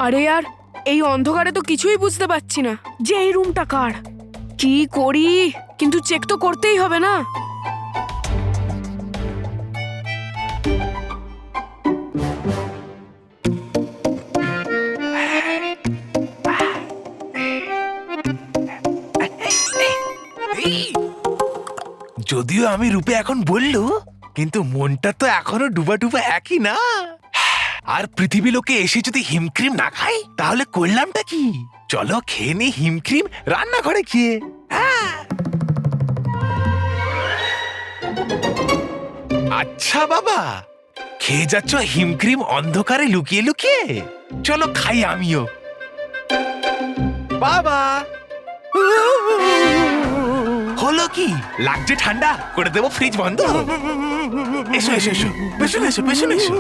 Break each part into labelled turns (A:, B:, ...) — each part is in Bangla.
A: আরে यार এই অন্ধকারে তো কিছুই বুঝতে পারছি না যে এই রুমটা কার। কি করি, কিন্তু চেক তো করতেই হবে না।
B: যদিও আমি রূপে এখন বললো, কিন্তু মনটা তো এখনো ডুবা ডুবা একই না। আর পৃথিবী লোকে এসে যদি হিমক্রিম না খাই তাহলে করলামটা কি? চলো খেয়ে নি হিমক্রিম রান্নাঘরে গিয়ে। আচ্ছা বাবা, খেয়ে যাচ্ছ হিমক্রিম অন্ধকারে লুকিয়ে লুকিয়ে? চলো খাই আমিও। বাবা হলো কি? লাগছে ঠান্ডা, করে দেবো ফ্রিজ বন্ধ। এসো এসো এসো, পেছনে এসো পেছনে এসো।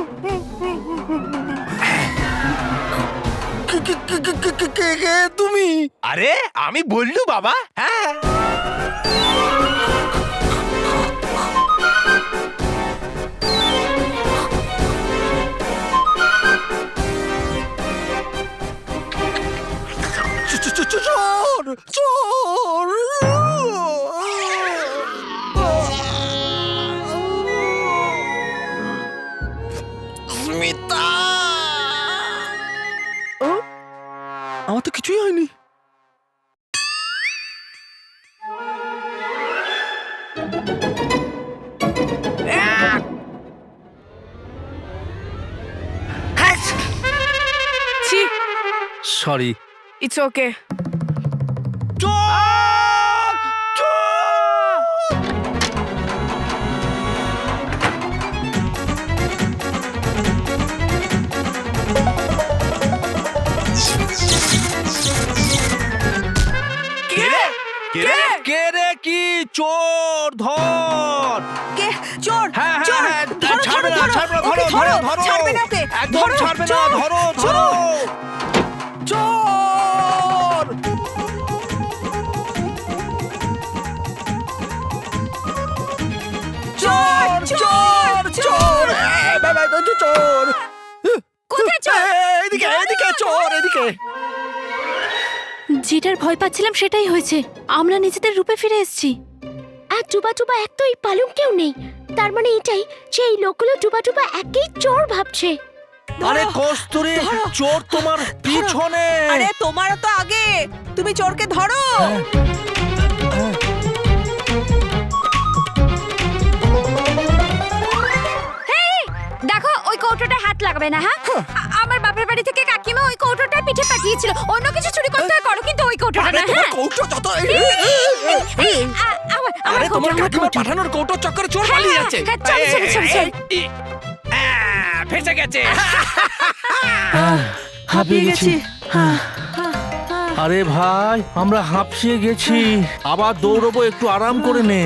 B: তুমি? আরে আমি বললু বাবা। হ্যাঁ চোর চোর। স্মিতা, আমার তো কিছুই হয়নি।
A: ছি,
C: সরি।
A: It's okay.
C: কে রে? কি চোর? ধর।
D: কে চোর?
C: হ্যাঁ হ্যাঁ
D: চোর!
C: হ্যাঁ,
D: ধরো,
C: ছাড়বে না,
D: ধরো,
C: ছাড়বে না,
D: ওকে
C: ধরো,
D: ধরো,
C: ধরো।
D: ছাড়বে না ওকে।
C: একদম
D: ধরো,
C: ছাড়বে না,
D: চোর,
C: ধরো,
D: চোর।
C: ধরো। চোর!
D: চোর, চোর, চোর!
C: চোর!
D: কোথায় চোর?
C: এদিকে, এদিকে, চোর, এদিকে।
E: যেটার ভয় পাচ্ছিলাম সেটাই হয়েছে। আমরা নিজেদের রূপে ফিরে এসেছি। আর ডুবা ডুবা এক তো এই পালঙ্কেও নেই। তার মানে এটাই যে এই লোকগুলো ডুবা ডুবা একেই চোর ভাবছে।
C: আরে কস্তুরী, চোর তোমার পিছনে।
D: আরে তোমারও তো আগে। তুমি চোরকে ধরো।
E: দেখো ওই কৌটোটা হাত লাগাবে না, হ্যাঁ? আমার বাপের বাড়ি থেকে কাকিমা ওই কৌটোটা পিঠে পাঠিয়েছিল। অন্য কিছু চুরি করতে হয় করো, কিন্তু ওই কৌটোটা না, হ্যাঁ?
C: কৌটো যত
E: আমার
C: আরে তোমার
E: কৌটো,
C: কাকিমা পাঠানোর কৌটো চক্করে চোর পালিয়ে যাচ্ছে।
E: হ্যাঁ, চল, চল, চল, চল।
C: ফেসে গেছে।
A: হাঁপিয়ে গেছি।
C: আরে ভাই, আমরা হাঁপিয়ে গেছি। আবার দৌড়বো, একটু আরাম করে নে।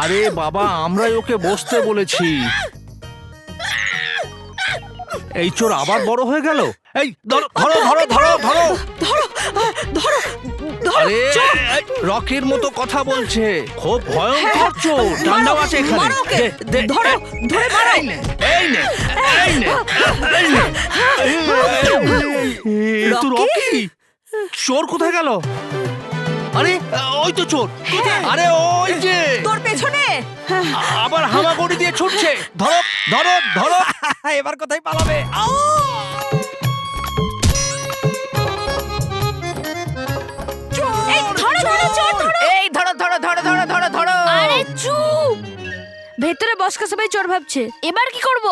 C: আরে বাবা, আমরাই ওকে বসতে বলেছি। এই চোর আবার বড় হয়ে গেল। এই ধরো ধরো ধরো ধরো ধরো
D: ধরো, ধরো, ধরো।
C: আরে রকির মতো কথা বলছে। খুব ভয়ঙ্কর চোর। ডান্ডাও আছে এখানে।
D: মারো ওকে।
C: দে,
D: ধরো, ধরে মারো।
C: এই নে, এই নে, এই নে, এই নে। এই তো রকি। চোর কোথায় গেল? আরে ওই তো চোর। আরে ওই যে
D: তোর পেছনে।
C: আবার হামাগুড়ি দিয়ে ছুটছে। ধরো ধরো ধরো। এবার কোথায় পালাবে?
E: এই ধরো, ধরো, চোর ধরো।
D: এই ধরো, ধরো, ধরো, ধরো, ধরো, ধরো।
E: আরে চুপ! ভেতরে বসকা সবাই চোর ভাবছে। এবার কি করব?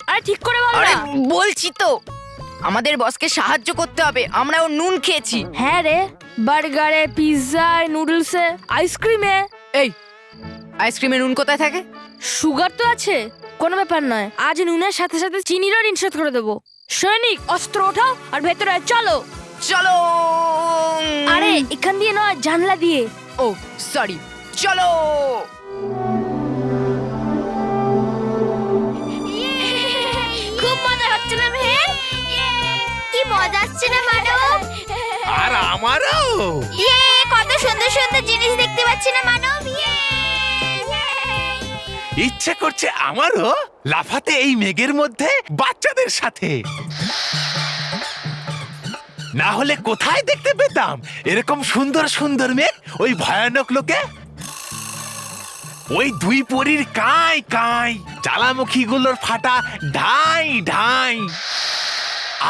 E: আরে ঠিক করে বল
F: আরে
E: না।
F: বলছি তো, আমাদের বসকে সাহায্য করতে হবে। আমরা ওর নুন খেয়েছি।
E: হ্যাঁ রে, বার্গারে, পিৎজায়, নুডলসে, আইসক্রিমে।
F: এই আইসক্রিমে নুন কোথায় থাকে?
E: সুগার তো আছে, কোনো ব্যাপার নয়। আজ নুনের সাথে সাথে চিনিরও নিষেধ করে দেবো। সৈনিক, অস্ত্র ওঠাও আর ভেতরে চলো।
F: চলো।
E: আরে এখান দিয়ে নয়, জানলা দিয়ে।
F: ও সরি, চলো।
E: খুব মজা হচ্ছে না মেহের? কি মজা আসছে না মানব?
B: আর আমারও।
E: কত সুন্দর সুন্দর জিনিস দেখতে পাচ্ছি না মানব?
B: ইচ্ছে করছে আমারও লাফাতে এই মেঘের মধ্যে বাচ্চাদের সাথে। না হলে কোথায় দেখতে পেতাম এরকম সুন্দর সুন্দর মেঘ ওই ভয়ানক লোকে? ওই দুই পরীর কাঁই কাঁই, জ্বালামুখী গুলোর ফাটা ঢাই ঢাই।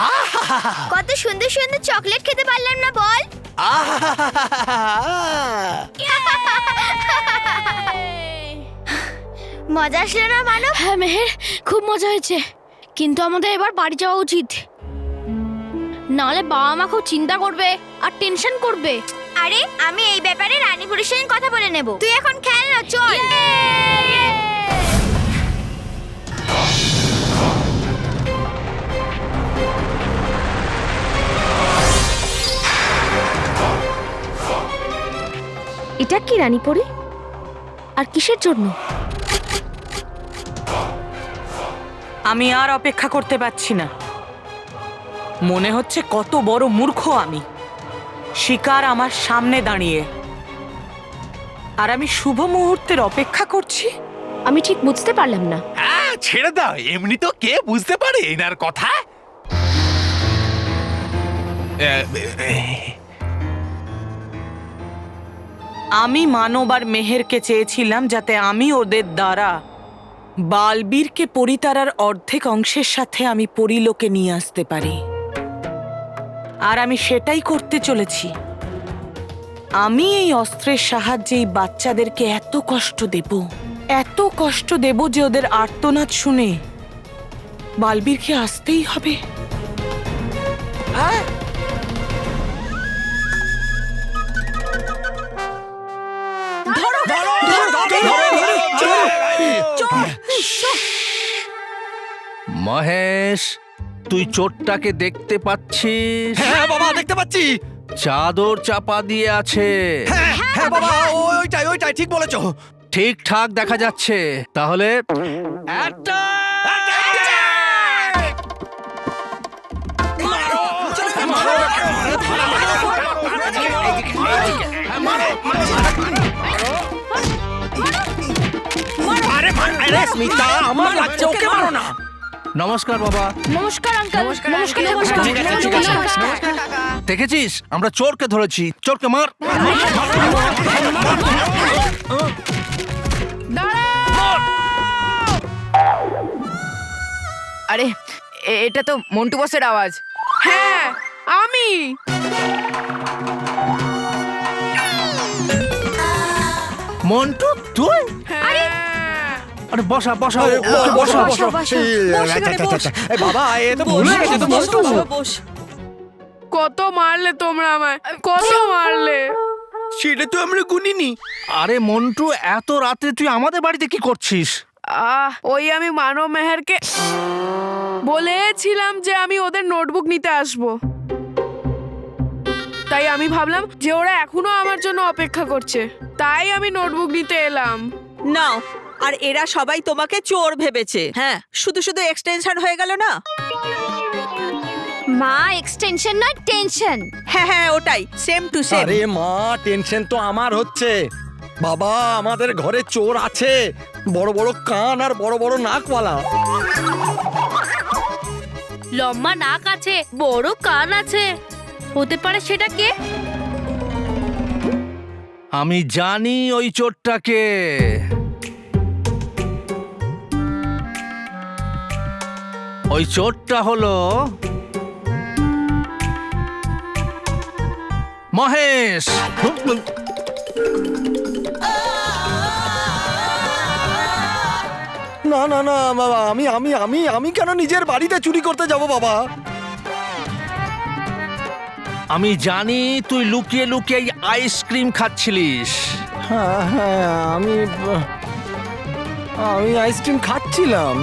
B: আহা
E: কত সুন্দর সুন্দর চকলেট খেতে পারলাম না বল? মজা আসলো না মানব? হ্যাঁ মেহের, খুব মজা হয়েছে, কিন্তু আমাদের এবার বাড়ি যাওয়া উচিত, নাহলে বাবা মা খুব চিন্তা করবে আর টেনশন করবে। আরে আমি এই ব্যাপারে রানীপুরের সঙ্গে কথা বলে নেব, তুই এখন খেল না, চল। এটা কি রানীপুরে? আর কিসের জন্য?
D: আমি আর অপেক্ষা করতে পারছি না। মনে হচ্ছে কত বড় মূর্খ আমি। শিকার আমার সামনে দাঁড়িয়ে, আর আমি শুভ মুহূর্তের অপেক্ষা করছি।
E: আমি ঠিক বুঝতে পারলাম না।
B: হ্যাঁ, ছেড়ে দাও, এমনি তো কে বুঝতে পারে এনার কথা।
D: আমি মানব আর মেহেরকে চেয়েছিলাম যাতে আমি ওদের দ্বারা বালবীরকে পরিতারার অর্ধেক অংশের সাথে আমি পরিলোকে নিয়ে আসতে পারি, আর আমি সেটাই করতে চলেছি। আমি এই অস্ত্রের সাহায্যে এই বাচ্চাদেরকে এত কষ্ট দেব যে ওদের আর্তনাদ শুনে বালবীরকে আসতেই হবে।
C: মহেশ, তুই চোরটাকে দেখতে পাচ্ছিস?
G: হ্যাঁ বাবা, দেখতে পাচ্ছি।
C: চাদর চাপা দিয়ে আছে।
G: হ্যাঁ বাবা, ওইটাই ঠিক বলেছো।
C: ঠিকঠাক দেখা যাচ্ছে। তাহলে
G: স্মিতা, আমার লাগছে, ওকে মারো না।
C: নমস্কার বাবা।
E: নমস্কার আঙ্কেল। নমস্কার।
G: ঠিক আছে, ঠিক আছে।
C: দেখেছিস, আমরা চোরকে ধরেছি। চোরকে মার।
F: আরে এটা তো মন্টু বসের আওয়াজ।
A: হ্যাঁ, আমি।
C: মন্টু, তুই?
A: আরে
C: আরে বসা বসা
G: বসো,
C: বসা।
G: বসো। এই বাবা, এ তো ভুল হয়ে গেছে, তো মন্টু।
A: কত মারলে তোমরা আমায়, কত মারলে।
G: সেটা তো আমরা গুনিনি।
C: আরে মন্টু, এত রাতে তুই আমাদের বাড়িতে কি করছিস?
A: ওই আমি মানব মেহেরকে বলেছিলাম যে আমি ওদের নোটবুক নিতে আসবো, তাই আমি ভাবলাম যে ওরা এখনো আমার জন্য অপেক্ষা করছে, তাই আমি নোটবুক নিতে এলাম।
H: নাও, আর এরা সবাই তোমাকে চোর ভেবেছে। হ্যাঁ, শুধু শুধু এক্সটেনশন হয়ে গেল না?
E: মা, এক্সটেনশন নয়, টেনশন।
H: হ্যাঁ হ্যাঁ, ওটাই, সেম টু সেম।
G: আরে মা, টেনশন তো আমার হচ্ছে। বাবা, আমাদের ঘরে চোর আছে, বড় বড় কান আর বড় বড় নাকওয়ালা।
E: লম্বা নাক আছে, বড় কান আছে, হতে পারে সেটা কে?
C: আমি জানি ওই চোরটাকে। ওই চোরটা হলো মহেশ।
G: না না না বাবা, আমি আমি আমি আমি কেন নিজের বাড়িতে চুরি করতে যাব বাবা?
C: আমি জানি তুই লুকিয়ে লুকিয়ে এই আইসক্রিম খাচ্ছিলিস।
G: হ্যাঁ হ্যাঁ, আমি আইসক্রিম খাচ্ছিলাম,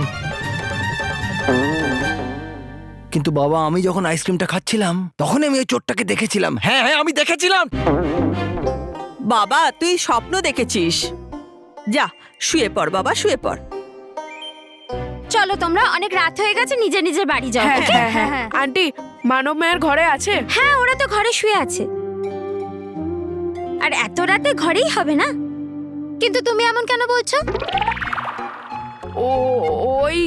G: কিন্তু বাবা আমি যখন আইসক্রিমটা খাচ্ছিলাম তখন আমি ওই চোরটাকে দেখেছিলাম। হ্যাঁ হ্যাঁ, আমি দেখেছিলাম।
H: বাবা, তুই স্বপ্ন দেখেছিস। যা, শুয়ে পড় বাবা, শুয়ে পড়।
E: চলো তোমরা, অনেক রাত হয়ে গেছে, নিজের নিজের বাড়ি যাও।
A: হ্যাঁ
E: okay?
A: হ্যাঁ হ্যাঁ। আন্টি, মানব মেয়ের ঘরে আছে?
E: হ্যাঁ, ওরা তো ঘরে শুয়ে আছে। আর এত রাতে ঘরেই হবে না? কিন্তু তুমি এমন কেন বলছো?
A: ওই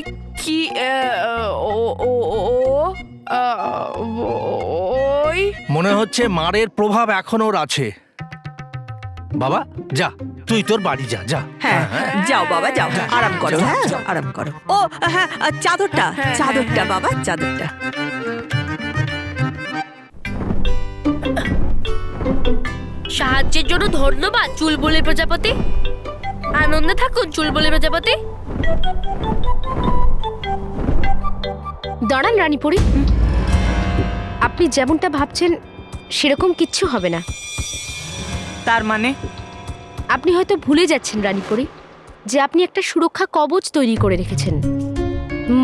A: কি ওই
C: মনে হচ্ছে মারের প্রভাব এখন ওর আছে। বাবা যা, তুই তোর বাড়ি যা যা।
H: হ্যাঁ যাও বাবা যাও, আরাম করো, হ্যাঁ আরাম করো। ও হ্যাঁ, চাদরটা চাদরটা বাবা, চাদরটা।
E: সাহায্যের জন্য ধন্যবাদ চুলবুলি প্রজাপতি। আনন্দে থাকুন চুলবুলি প্রজাপতি।
I: দাঁড়ান রানীপুরি, আপনি যেমনটা ভাবছেন সেরকম কিচ্ছু হবে না।
D: তার মানে
I: আপনি হয়তো ভুলে যাচ্ছেন রানীপুরি যে আপনি একটা সুরক্ষা কবচ তৈরি করে রেখেছেন।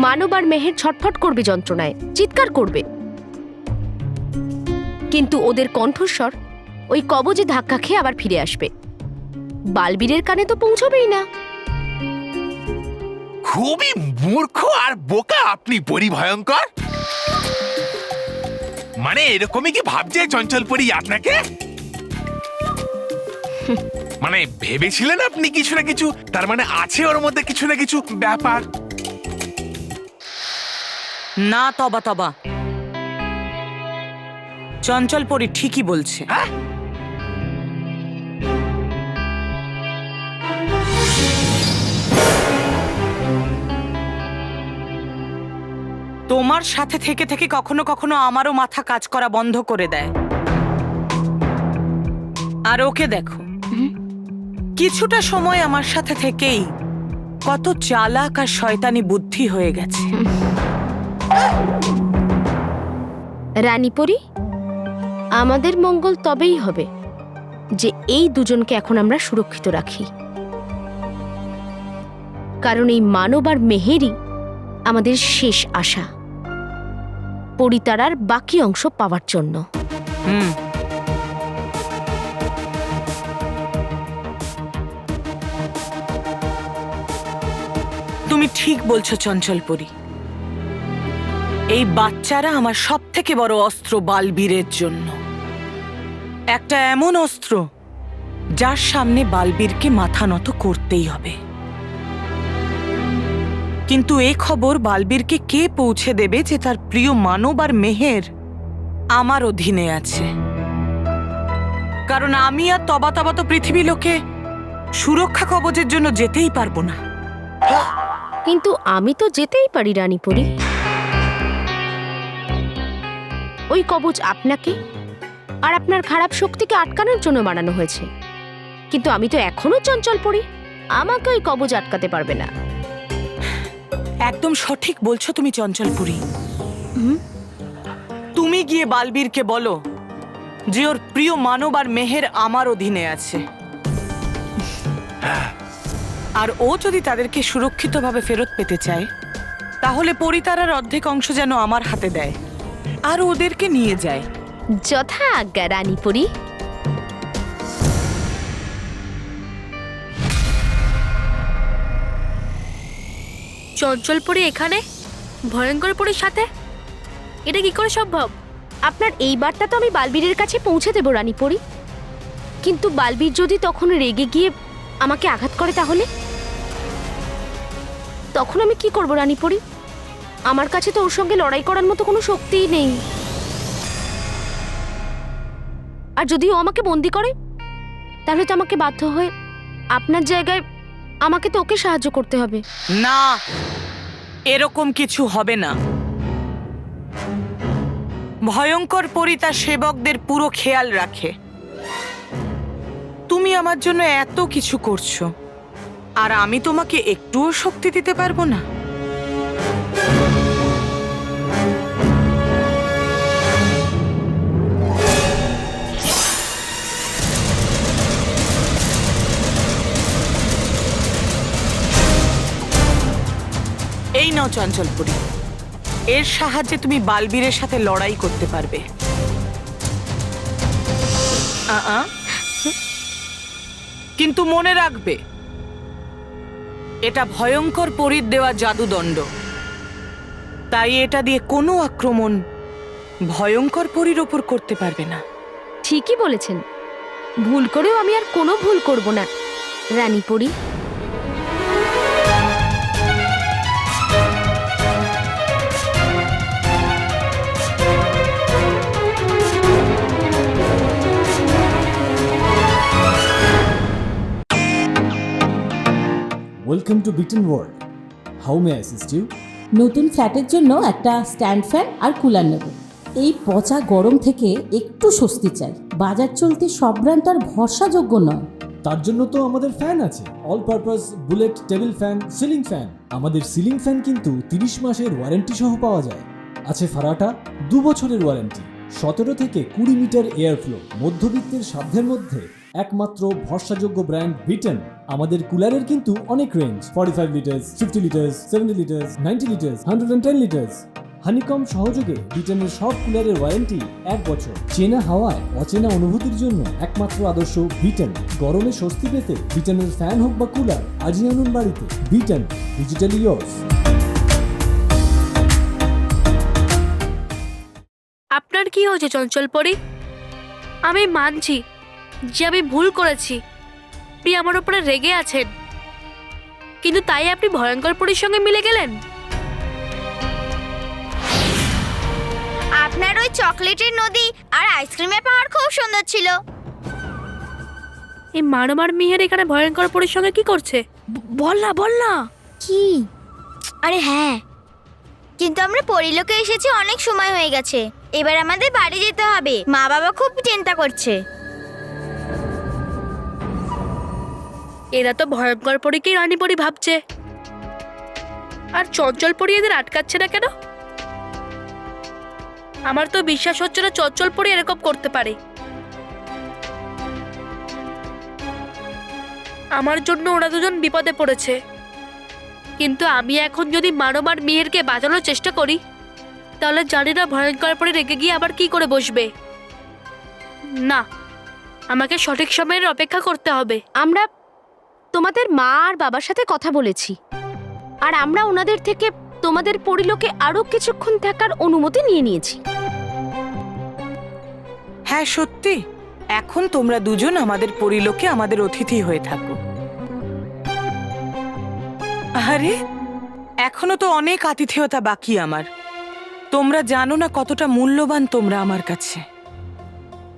I: মানব আর মেহের ছটফট করবে যন্ত্রণায়, চিৎকার করবে, কিন্তু ওদের কণ্ঠস্বর ওই কবচে ধাক্কা খেয়ে আবার ফিরে আসবে। বালবীরের কানে তো পৌঁছবেই না।
B: খুবই মূর্খ আর বোকা আপনি পরিভয়ঙ্কর। মানে এরকমই কি ভাবছে চঞ্চল পরি আপনাকে? মানে ভেবেছিলেন আপনি কিছু না কিছু, তার মানে আছে ওর মধ্যে কিছু না কিছু ব্যাপার।
D: না তবা তবা, চঞ্চল পরি ঠিকই বলছে।
B: হ্যাঁ?
D: তোমার সাথে থেকে থেকে কখনো কখনো আমারও মাথা কাজ করা বন্ধ করে দেয়। আর ওকে দেখো, কিছুটা সময় আমার সাথে থেকেই কত চালাক আর শয়তানি বুদ্ধি হয়ে গেছে।
I: রানীপুরি, আমাদের মঙ্গল তবেই হবে যে এই দুজনকে এখন আমরা সুরক্ষিত রাখি, কারণ এই মানব আর মেহেরই আমাদের শেষ আশা পরিতারার বাকি অংশ পাওয়ার জন্য।
D: তুমি ঠিক বলছো চঞ্চলপুরি। এই বাচ্চারা আমার সব থেকে বড় অস্ত্র বালবীরের জন্য। একটা এমন অস্ত্র যার সামনে বালবীরকে মাথা নত করতেই হবে। কিন্তু এ খবর বালবীরকে কে পৌঁছে দেবে যে তার প্রিয় মানব আর মেহের আমার অধীনে আছে? কারণ আমি আর তবা তবা তো পৃথিবী লোকে সুরক্ষা কবচের জন্য যেতেই পারবো না।
I: কিন্তু আমি তো যেতেই পারি রানীপুরি। ওই কবচ আপনাকে আর আপনার খারাপ শক্তিকে আটকানোর জন্য বানানো হয়েছে, কিন্তু আমি তো এখনো চঞ্চল পড়ি, আমাকে ওই কবচ আটকাতে পারবে না।
D: একদম সঠিক বলছো তুমি চঞ্চলপুরি। তুমি গিয়ে বালবীরকে বলো যে ওর প্রিয় মানব আর মেহের আমার অধীনে আছে, আর ও যদি তাদেরকে সুরক্ষিতভাবে ফেরত পেতে চায় তাহলে পরিতারার অর্ধেক অংশ যেন আমার হাতে দেয় আর ওদেরকে নিয়ে যায়।
I: যথা আজ্ঞা রানীপুরি।
E: চঞ্চল পরি এখানে ভয়ঙ্কর পরির সাথে, এটা কি করে সম্ভব?
I: আপনার এই বার্তা তো আমি বালবীরের কাছে পৌঁছে দেব রানীপুরি, কিন্তু বালবীর যদি তখন রেগে গিয়ে আমাকে আঘাত করে তাহলে তখন আমি কি করব রানীপুরি? আমার কাছে তো ওর সঙ্গে লড়াই করার মতো কোনো শক্তিই নেই। আর যদি ও আমাকে বন্দি করে তাহলে তো আমাকে বাধ্য হয়ে আপনার জায়গায় আমাকে তো ওকে সাহায্য করতে হবে।
D: না, এরকম কিছু হবে না। ভয়ঙ্কর পরি তার সেবকদের পুরো খেয়াল রাখে। তুমি আমার জন্য এত কিছু করছো আর আমি তোমাকে একটুও শক্তি দিতে পারবো না? এই নাও চঞ্চলপুরি, এর সাহায্যে তুমি বালবীরের সাথে লড়াই করতে পারবে। কিন্তু মনে রাখবে, এটা ভয়ঙ্কর পরীর দেওয়া জাদুদণ্ড, তাই এটা দিয়ে কোনো আক্রমণ ভয়ঙ্কর পরীর ওপর করতে পারবে না।
I: ঠিকই বলেছেন, ভুল করেও আমি আর কোনো ভুল করব না রানীপুরি।
J: Welcome to Bitten world. How may assist you?
K: নতুন ফ্ল্যাটের জন্য একটা স্ট্যান্ড ফ্যান আর কুলার নেব। এই পচা গরম থেকে একটু স্বস্তি চাই। বাজার চলতে সব ব্র্যান্ড আর ভরসাযোগ্য নয়।
J: তার জন্য তো আমাদের ফ্যান আছে, all purpose bullet table fan, ceiling fan. আমাদের সিলিং ফ্যান কিন্তু 30 মাসের ওয়ারেন্টি সহ পাওয়া যায়। আছে ফারাটা 2 বছরের ওয়ারেন্টি, 17 থেকে 20 মিটার এয়ার ফ্লো, মধ্যবিত্তের সাধ্যের মধ্যে একমাত্র ভরসাযোগ্য ব্র্যান্ড বিটেন। আমাদের কুলারের কিন্তু অনেক range, 45 litres, 50 litres, 70 litres, 90 litres, 110 litres. Honeycomb সহযোগে বিটেনের সব কুলারের ওয়ারেন্টি 1 বছর। চেনা হাওয়ায় অচেনা অনুভূতির জন্য একমাত্র আদর্শ বিটেন। গরমে স্বস্তি পেতে বিটেনের ফ্যান হোক বা কুলার আজই আনুন বাড়িতে। Beaten, digitally yours.
A: আপনার কি হয়েছে চঞ্চল পরি? আমি মানছি যে আমি ভুল করেছি, আপনি আমার উপরে রেগে আছেন, কিন্তু তাই আপনি ভয়ঙ্কর পরির সঙ্গে মিলে গেলেন।
E: আপনার ওই চকলেটের নদী আর আইসক্রিমের পাহাড় খুব সুন্দর ছিল।
A: এই মানবার মিহের এখানে ভয়ঙ্কর পরির সঙ্গে কি করছে? বল না।
E: কি? আরে হ্যাঁ, কিন্তু আমরা পরিলোকে এসেছি, অনেক সময় হয়ে গেছে। এবার আমাদের বাড়ি যেতে হবে। মা বাবা খুব চিন্তা করছে।
A: এরা তো ভয়ঙ্কর পরীকেই রানী পরী ভাবছে, আর চঞ্চল পরী এদের আটকাচ্ছে না কেন? আমার তো বিশ্বাস হচ্ছে না চঞ্চল পরী এরকম করতে পারে। আমার জন্য ওরা দুজন বিপদে পড়েছে, কিন্তু আমি এখন যদি মানব আর মিহিরকে বাঁচানোর চেষ্টা করি, তাহলে জানি না ভয়ঙ্কর পরী রেগে গিয়ে আবার কি করে বসবে। না, আমাকে সঠিক সময়ের অপেক্ষা করতে হবে।
I: আমরা তোমাদের মা আর বাবার সাথে কথা বলেছি, আর আমরা ওনাদের থেকে তোমাদের পরিলোকে আরো কিছুক্ষণ থাকার অনুমতি নিয়ে নিয়েছি।
D: হ্যাঁ সত্যি, এখন তোমরা দুজন আমাদের পরিলোকে আমাদের অতিথি হয়ে থাকো। আরে এখনো তো অনেক আতিথেয়তা বাকি আমার। তোমরা জানো না কতটা মূল্যবান তোমরা আমার কাছে,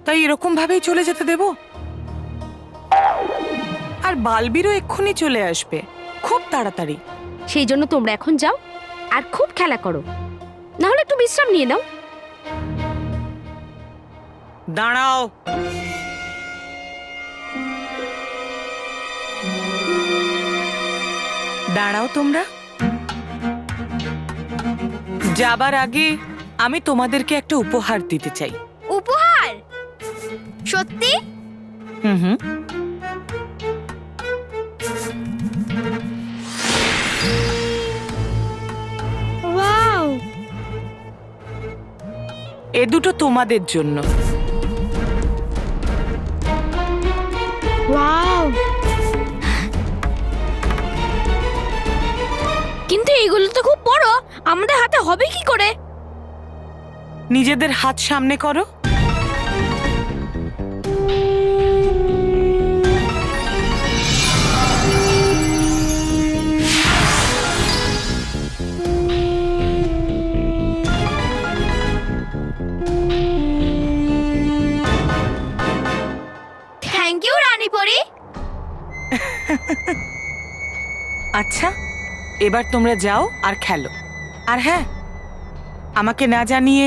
D: তাই এরকম ভাবেই চলে যেতে দেব? আর বালবীরও এক্ষুনি চলে আসবে, খুব তাড়াতাড়ি।
I: সেই জন্য তোমরা এখন যাও আর খুব খেলা করো, না হলে একটু বিশ্রাম নিয়ে নাও।
D: দাঁড়াও, দাঁড়াও তোমরা। যাবার আগে আমি তোমাদেরকে একটা উপহার দিতে চাই।
E: উপহার? সত্যি?
D: হুম।
E: ওয়াও!
D: এ দুটো তোমাদের জন্য।
E: ওয়াও! কিন্তু এগুলো তো খুব বড়, আমাদের হাতে হবে কি করে?
D: নিজেদের হাত সামনে করো।
E: থ্যাংক ইউ রানী পরি।
D: আচ্ছা, এবার তোমরা যাও আর খেলো। আর হ্যাঁ, আমাকে না জানিয়ে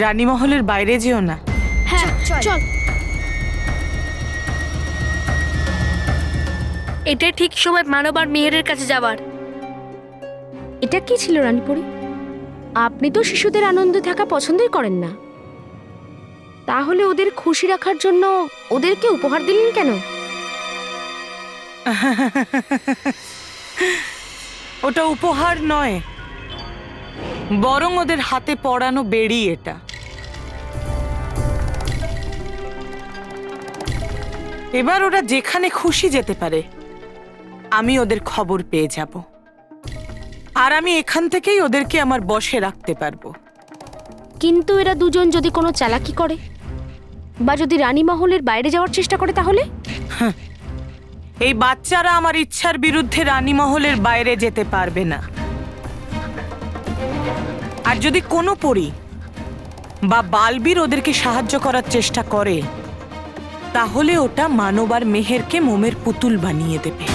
D: রানীমহলের বাইরে যেও না।
E: হ্যাঁ চল।
A: এটাই ঠিক সময় মানব আর মিহিরের কাছে যাওয়ার।
I: এটা কি ছিল রানীপুরি? আপনি তো শিশুদের আনন্দে থাকা পছন্দই করেন না, তাহলে ওদের খুশি রাখার জন্য ওদেরকে উপহার দিলেন কেন?
D: ওটা উপহার নয়, বরং ওদের হাতে পড়ানো বেড়ি এটা। এবার ওরা যেখানে খুশি যেতে পারে, আমি ওদের খবর পেয়ে যাব, আর আমি এখান থেকেই ওদেরকে আমার বশে রাখতে পারবো।
I: কিন্তু এরা দুজন যদি কোনো চালাকি করে বা যদি রানীমহলের বাইরে যাওয়ার চেষ্টা করে, তাহলে?
D: এই বাচ্চারা আমার ইচ্ছার বিরুদ্ধে রানীমহলের বাইরে যেতে পারবে না। আর যদি কোনো পরী বা বালবীর ওদেরকে সাহায্য করার চেষ্টা করে, তাহলে ওটা মানব আর মেহেরকে মোমের পুতুল বানিয়ে দেবে।